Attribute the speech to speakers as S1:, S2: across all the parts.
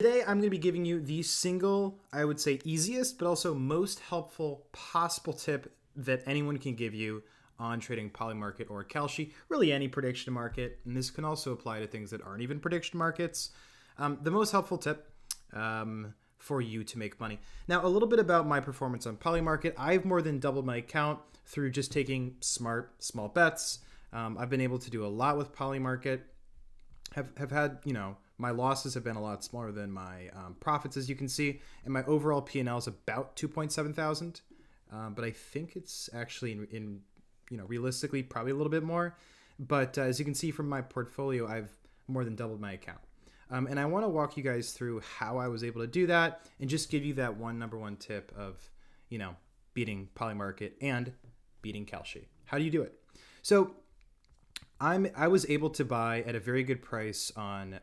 S1: Today, I'm going to be giving you the single, I would say easiest, but also most helpful possible tip that anyone can give you on trading Polymarket or Kalshi, really any prediction market. And this can also apply to things that aren't even prediction markets. The most helpful tip for you to make money. Now, a little bit about my performance on Polymarket. I've more than doubled my account through just taking smart, small bets. I've been able to do a lot with Polymarket. Have had, my losses have been a lot smaller than my profits, as you can see. And my overall P&L is about 2.7 thousand. But I think it's actually in realistically, probably a little bit more. But as you can see from my portfolio, I've more than doubled my account. And I want to walk you guys through how I was able to do that and just give you that number one tip of, beating Polymarket and beating Kalshi. How do you do it? So I was able to buy at a very good price on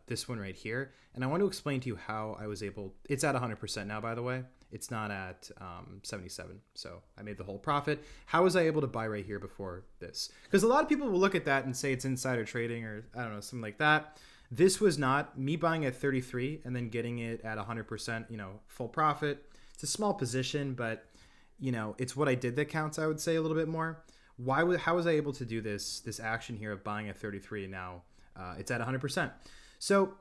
S1: this one right here. And I want to explain to you how I was able, it's at 100% now, by the way. It's not at 77. So I made the whole profit. How was I able to buy right here before this? Because a lot of people will look at that and say it's insider trading or I don't know, something like that. This was not me buying at 33 and then getting it at 100%, full profit. It's a small position, but it's what I did that counts, I would say a little bit more. How was I able to do this action here of buying at 33 and now it's at 100%? So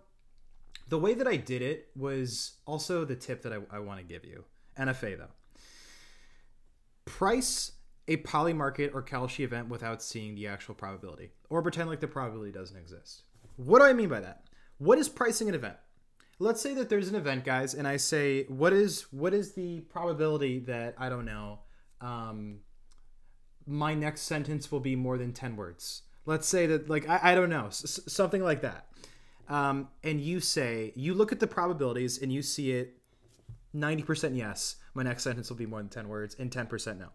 S1: the way that I did it was also the tip that I want to give you. NFA though. Price a Polymarket or Kalshi event without seeing the actual probability, or pretend like the probability doesn't exist. What do I mean by that? What is pricing an event? Let's say that there's an event, guys, and I say, what is the probability that, I don't know, my next sentence will be more than 10 words. Let's say that, I don't know, something like that. And you look at the probabilities and you see it 90% yes, my next sentence will be more than 10 words, and 10% no.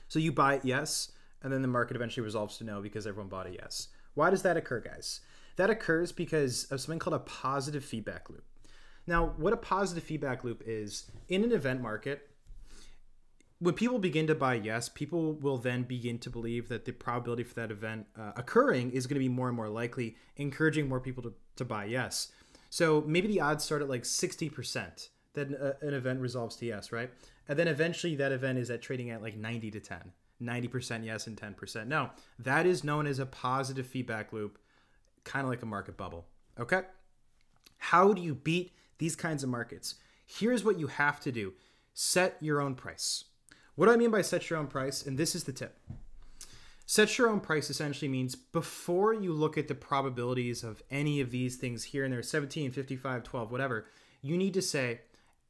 S1: So you buy it yes, and then the market eventually resolves to no because everyone bought a yes. Why does that occur, guys? That occurs because of something called a positive feedback loop. Now, what a positive feedback loop is, in an event market, when people begin to buy yes, people will then begin to believe that the probability for that event occurring is going to be more and more likely, encouraging more people to buy yes. So maybe the odds start at 60% that an event resolves to yes, right? And then eventually that event is trading at 90 to 10. 90% yes and 10% no. That is known as a positive feedback loop, kind of like a market bubble, okay? How do you beat these kinds of markets? Here's what you have to do. Set your own price. What do I mean by set your own price? And this is the tip. Set your own price essentially means before you look at the probabilities of any of these things here and there, 17, 55, 12, whatever, you need to say,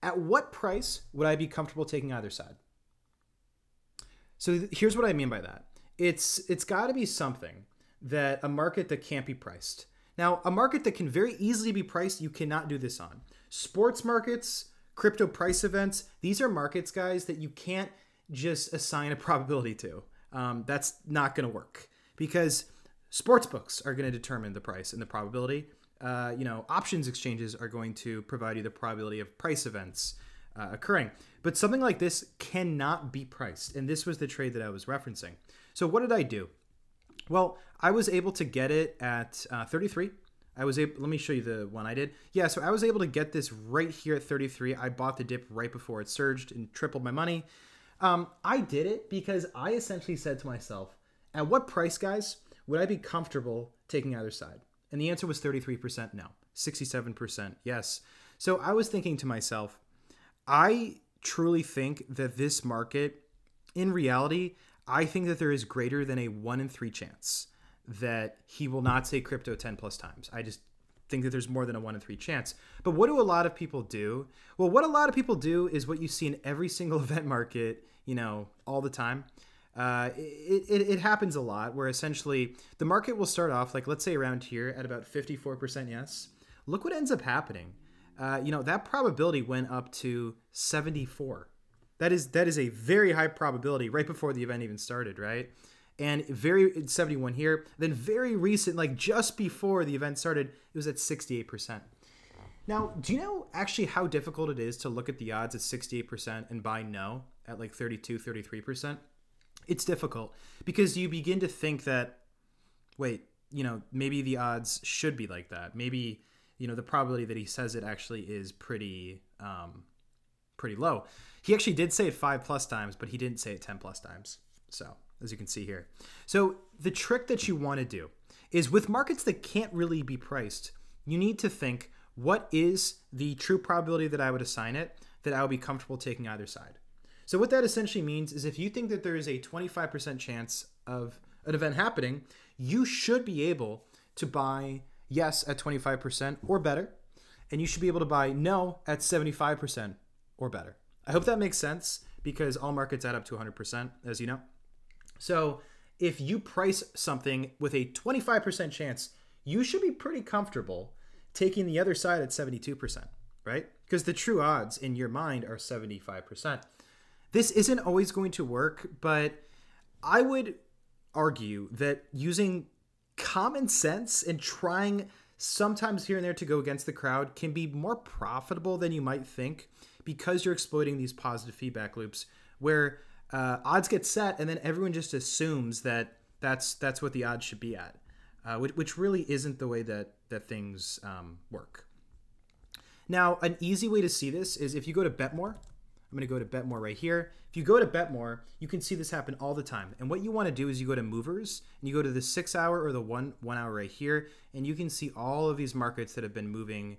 S1: at what price would I be comfortable taking either side? So here's what I mean by that. It's got to be something that a market that can't be priced. Now, a market that can very easily be priced, you cannot do this on. Sports markets, crypto price events, these are markets, guys, that you can't just assign a probability to. That's not going to work because sports books are going to determine the price and the probability. Options exchanges are going to provide you the probability of price events occurring. But something like this cannot be priced. And this was the trade that I was referencing. So what did I do? Well, I was able to get it at 33. Let me show you the one I did. Yeah, so I was able to get this right here at 33. I bought the dip right before it surged and tripled my money. I did it because I essentially said to myself, at what price, guys, would I be comfortable taking either side? And the answer was 33% no, 67% yes. So I was thinking to myself, I truly think that this market, in reality, I think that there is greater than a 1 in 3 chance that he will not say crypto 10 plus times. I just think that there's more than a 1 in 3 chance. But what do a lot of people do? Well, what a lot of people do is what you see in every single event market, all the time. It happens a lot where essentially the market will start off, let's say around here at about 54% yes. Look what ends up happening. That probability went up to 74. That is a very high probability right before the event even started, right? And 71 here. Then very recent, just before the event started, it was at 68%. Now, do you know actually how difficult it is to look at the odds at 68% and buy no at 32, 33%? It's difficult because you begin to think that, wait, maybe the odds should be like that. Maybe the probability that he says it actually is pretty low. He actually did say it 5+ times, but he didn't say it 10+ times. So as you can see here. So the trick that you want to do is with markets that can't really be priced, you need to think, what is the true probability that I would assign it that I would be comfortable taking either side? So what that essentially means is if you think that there is a 25% chance of an event happening, you should be able to buy yes at 25% or better, and you should be able to buy no at 75% or better. I hope that makes sense because all markets add up to 100%, as you know. So if you price something with a 25% chance, you should be pretty comfortable taking the other side at 72%, right? Because the true odds in your mind are 75%. This isn't always going to work, but I would argue that using common sense and trying sometimes here and there to go against the crowd can be more profitable than you might think because you're exploiting these positive feedback loops where odds get set and then everyone just assumes that that's what the odds should be at, which really isn't the way that things work. Now, an easy way to see this is if you go to BetMore. I'm going to go to BetMore right here. If you go to BetMore, you can see this happen all the time. And what you want to do is you go to movers and you go to the 6 hour or the one hour right here. And you can see all of these markets that have been moving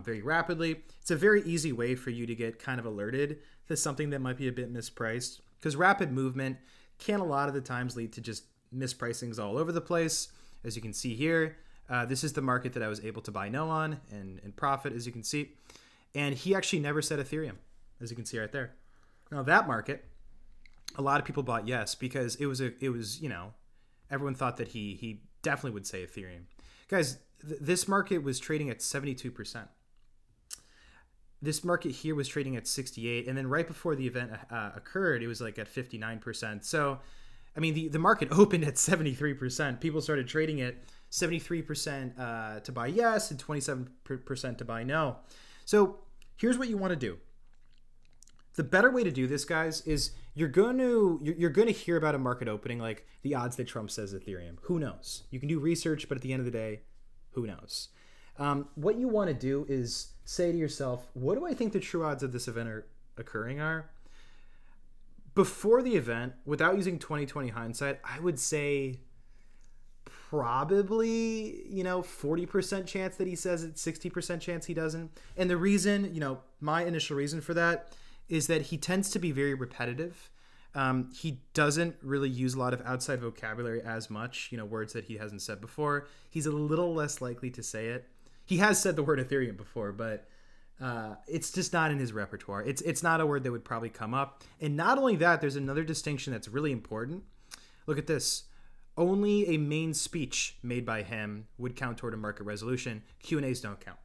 S1: very rapidly. It's a very easy way for you to get kind of alerted to something that might be a bit mispriced, because rapid movement can a lot of the times lead to just mispricings all over the place. As you can see here, this is the market that I was able to buy no on and profit, as you can see. And he actually never said Ethereum, as you can see right there. Now that market, a lot of people bought yes because it was everyone thought that he definitely would say Ethereum. Guys, this market was trading at 72%. This market here was trading at 68%, and then right before the event occurred, it was like at 59%. So, I mean, the market opened at 73%. People started trading at 73% to buy yes and 27% to buy no. So here's what you want to do. The better way to do this, guys, is you're going to hear about a market opening like the odds that Trump says Ethereum. Who knows? You can do research, but at the end of the day, who knows? What you want to do is say to yourself, what do I think the true odds of this event occurring are? Before the event, without using 2020 hindsight, I would say probably, 40% chance that he says it, 60% chance he doesn't. And the reason, my initial reason for that is that he tends to be very repetitive. He doesn't really use a lot of outside vocabulary as much, words that he hasn't said before. He's a little less likely to say it. He has said the word Ethereum before, but it's just not in his repertoire. It's not a word that would probably come up. And not only that, there's another distinction that's really important. Look at this. Only a main speech made by him would count toward a market resolution. Q&As don't count.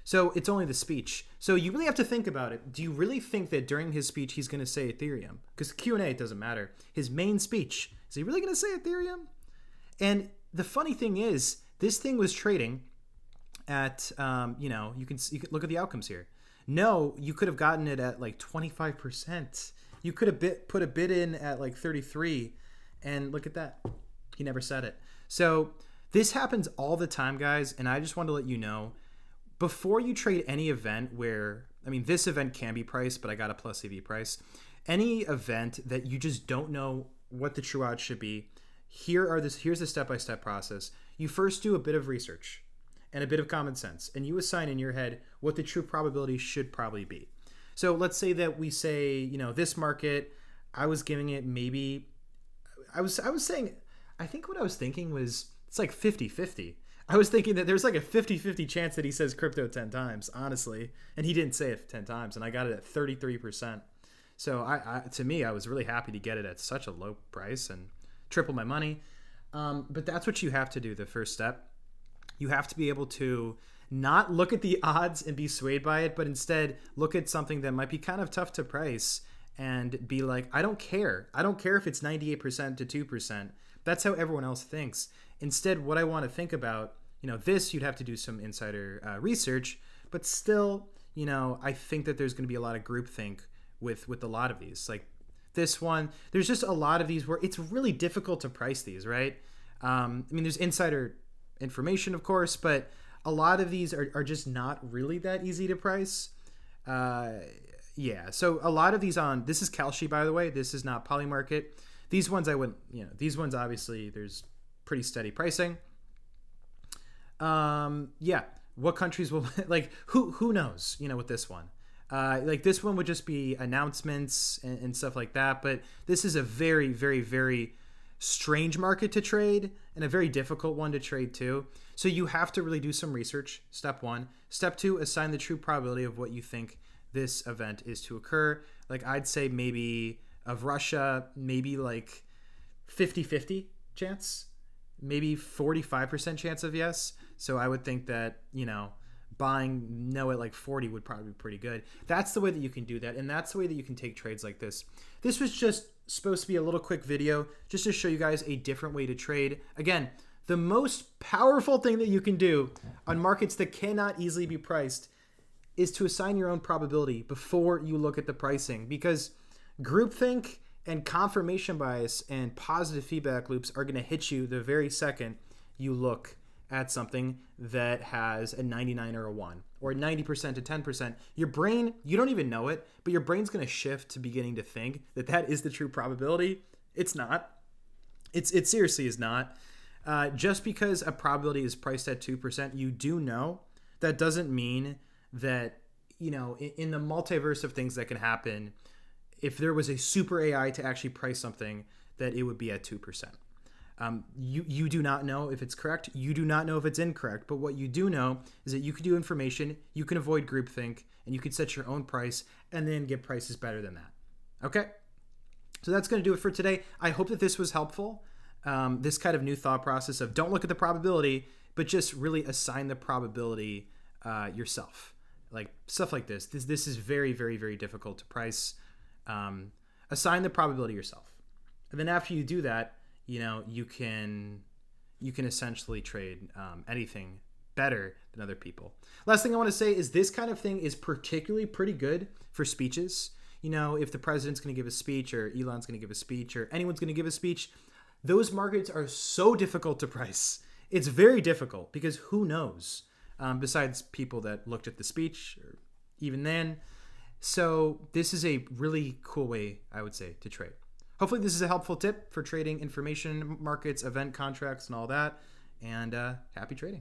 S1: So it's only the speech. So you really have to think about it. Do you really think that during his speech he's going to say Ethereum? Because Q&A, it doesn't matter. His main speech, is he really going to say Ethereum? And the funny thing is, this thing was trading at, you can look at the outcomes here. No, you could have gotten it at like 25%. You could have put a bid in at like 33, and look at that. He never said it. So this happens all the time, guys, and I just wanted to let you know, before you trade any event where, this event can be priced, but I got a plus EV price. Any event that you just don't know what the true odds should be, here's the step-by-step process. You first do a bit of research and a bit of common sense, and you assign in your head what the true probability should probably be. So let's say that we say, this market, I was giving it maybe, I was saying, I think what I was thinking was it's like 50-50. I was thinking that there's like a 50-50 chance that he says crypto 10 times, honestly. And he didn't say it 10 times, and I got it at 33%. So to me, I was really happy to get it at such a low price and triple my money. But that's what you have to do, the first step. You have to be able to not look at the odds and be swayed by it, but instead look at something that might be kind of tough to price and be like, I don't care. I don't care if it's 98% to 2%. That's how everyone else thinks. Instead, what I want to think about, this you'd have to do some insider research, but still, I think that there's going to be a lot of groupthink with a lot of these. Like this one, there's just a lot of these where it's really difficult to price these, right? There's insider information, of course, but A lot of these are just not really that easy to price. Yeah, so a lot of these on, this is Kalshi, by the way. This is not Polymarket. These ones I wouldn't, these ones obviously there's pretty steady pricing. Yeah, what countries will, like, who knows, with this one. Like this one would just be announcements and stuff like that. But this is a very, very, very strange market to trade and a very difficult one to trade too. So you have to really do some research. Step one. Step two, assign the true probability of what you think this event is to occur. Like I'd say maybe of Russia, maybe like 50-50 chance, maybe 45% chance of yes. So I would think that, buying no at like 40 would probably be pretty good. That's the way that you can do that. And that's the way that you can take trades like this. This was just supposed to be a little quick video just to show you guys a different way to trade. Again, the most powerful thing that you can do on markets that cannot easily be priced is to assign your own probability before you look at the pricing, because groupthink and confirmation bias and positive feedback loops are going to hit you the very second you look at something that has a 99 or a 1 or 90% to 10%. Your brain, you don't even know it, but your brain's going to shift to beginning to think that that is the true probability. It's not. It seriously is not. Just because a probability is priced at 2%, you do know that doesn't mean that, in the multiverse of things that can happen, if there was a super AI to actually price something, that it would be at 2%. You do not know if it's correct. You do not know if it's incorrect. But what you do know is that you can do information, you can avoid groupthink, and you can set your own price and then get prices better than that. Okay? So that's going to do it for today. I hope that this was helpful. This kind of new thought process of don't look at the probability, but just really assign the probability yourself. Like stuff like this. This is very, very, very difficult to price. Assign the probability yourself. And then after you do that, you can essentially trade anything better than other people. Last thing I want to say is this kind of thing is particularly pretty good for speeches. If the president's going to give a speech or Elon's going to give a speech or anyone's going to give a speech, those markets are so difficult to price. It's very difficult because who knows, besides people that looked at the speech or even then. So this is a really cool way, I would say, to trade. Hopefully this is a helpful tip for trading information markets, event contracts, and all that. And happy trading.